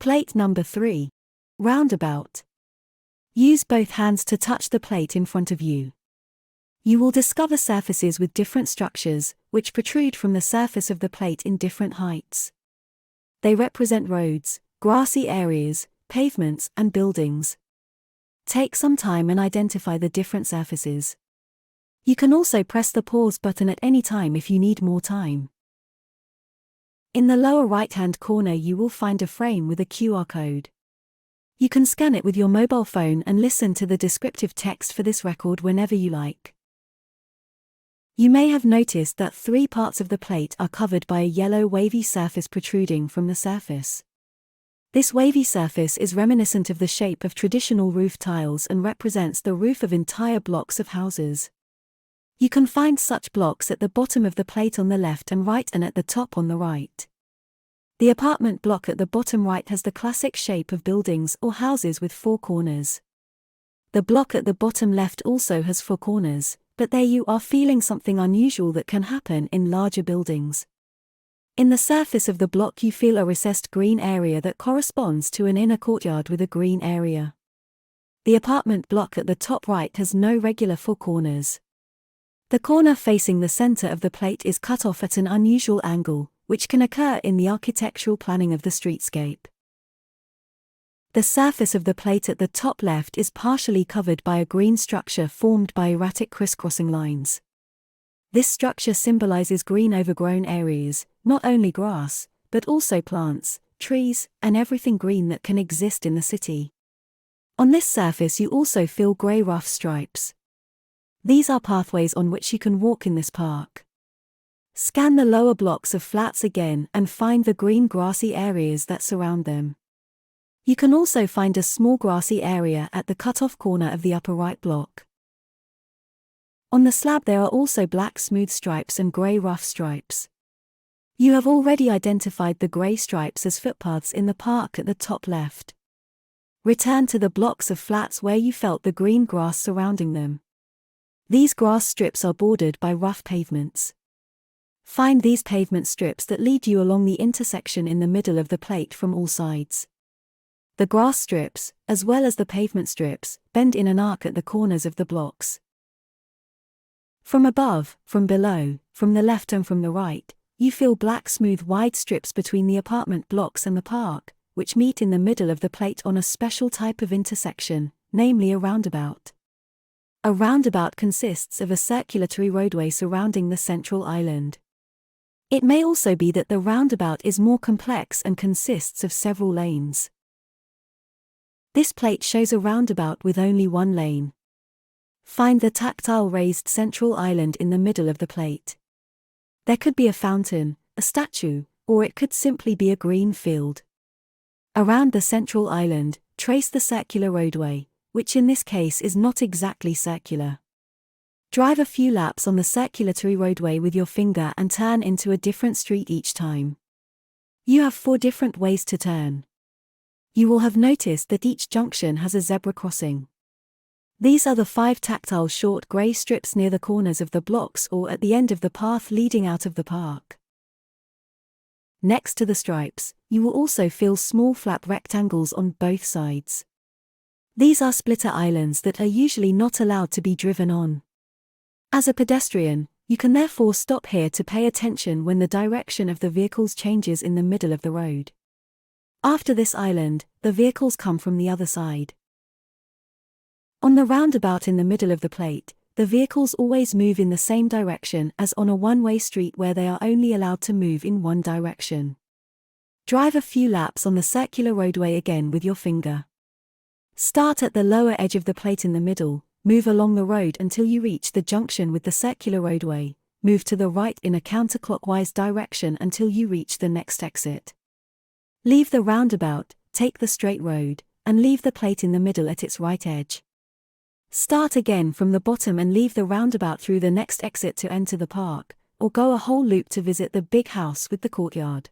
Plate number 3. Roundabout. Use both hands to touch the plate in front of you. You will discover surfaces with different structures, which protrude from the surface of the plate in different heights. They represent roads, grassy areas, pavements, and buildings. Take some time and identify the different surfaces. You can also press the pause button at any time if you need more time. In the lower right-hand corner you will find a frame with a QR code. You can scan it with your mobile phone and listen to the descriptive text for this record whenever you like. You may have noticed that 3 parts of the plate are covered by a yellow wavy surface protruding from the surface. This wavy surface is reminiscent of the shape of traditional roof tiles and represents the roof of entire blocks of houses. You can find such blocks at the bottom of the plate on the left and right and at the top on the right. The apartment block at the bottom right has the classic shape of buildings or houses with 4 corners. The block at the bottom left also has 4 corners, but there you are feeling something unusual that can happen in larger buildings. In the surface of the block you feel a recessed green area that corresponds to an inner courtyard with a green area. The apartment block at the top right has no regular 4 corners. The corner facing the center of the plate is cut off at an unusual angle, which can occur in the architectural planning of the streetscape. The surface of the plate at the top left is partially covered by a green structure formed by erratic crisscrossing lines. This structure symbolizes green overgrown areas, not only grass, but also plants, trees, and everything green that can exist in the city. On this surface you also feel grey rough stripes. These are pathways on which you can walk in this park. Scan the lower blocks of flats again and find the green grassy areas that surround them. You can also find a small grassy area at the cut-off corner of the upper right block. On the slab there are also black smooth stripes and grey rough stripes. You have already identified the grey stripes as footpaths in the park at the top left. Return to the blocks of flats where you felt the green grass surrounding them. These grass strips are bordered by rough pavements. Find these pavement strips that lead you along the intersection in the middle of the plate from all sides. The grass strips, as well as the pavement strips, bend in an arc at the corners of the blocks. From above, from below, from the left and from the right, you feel black smooth wide strips between the apartment blocks and the park, which meet in the middle of the plate on a special type of intersection, namely a roundabout. A roundabout consists of a circulatory roadway surrounding the central island. It may also be that the roundabout is more complex and consists of several lanes. This plate shows a roundabout with only 1 lane. Find the tactile raised central island in the middle of the plate. There could be a fountain, a statue, or it could simply be a green field. Around the central island, trace the circular roadway, which in this case is not exactly circular. Drive a few laps on the circulatory roadway with your finger and turn into a different street each time. You have 4 different ways to turn. You will have noticed that each junction has a zebra crossing. These are the 5 tactile short grey strips near the corners of the blocks or at the end of the path leading out of the park. Next to the stripes, you will also feel small flat rectangles on both sides. These are splitter islands that are usually not allowed to be driven on. As a pedestrian, you can therefore stop here to pay attention when the direction of the vehicles changes in the middle of the road. After this island, the vehicles come from the other side. On the roundabout in the middle of the plate, the vehicles always move in the same direction as on a one-way street where they are only allowed to move in one direction. Drive a few laps on the circular roadway again with your finger. Start at the lower edge of the plate in the middle, move along the road until you reach the junction with the circular roadway, move to the right in a counterclockwise direction until you reach the next exit. Leave the roundabout, take the straight road, and leave the plate in the middle at its right edge. Start again from the bottom and leave the roundabout through the next exit to enter the park, or go a whole loop to visit the big house with the courtyard.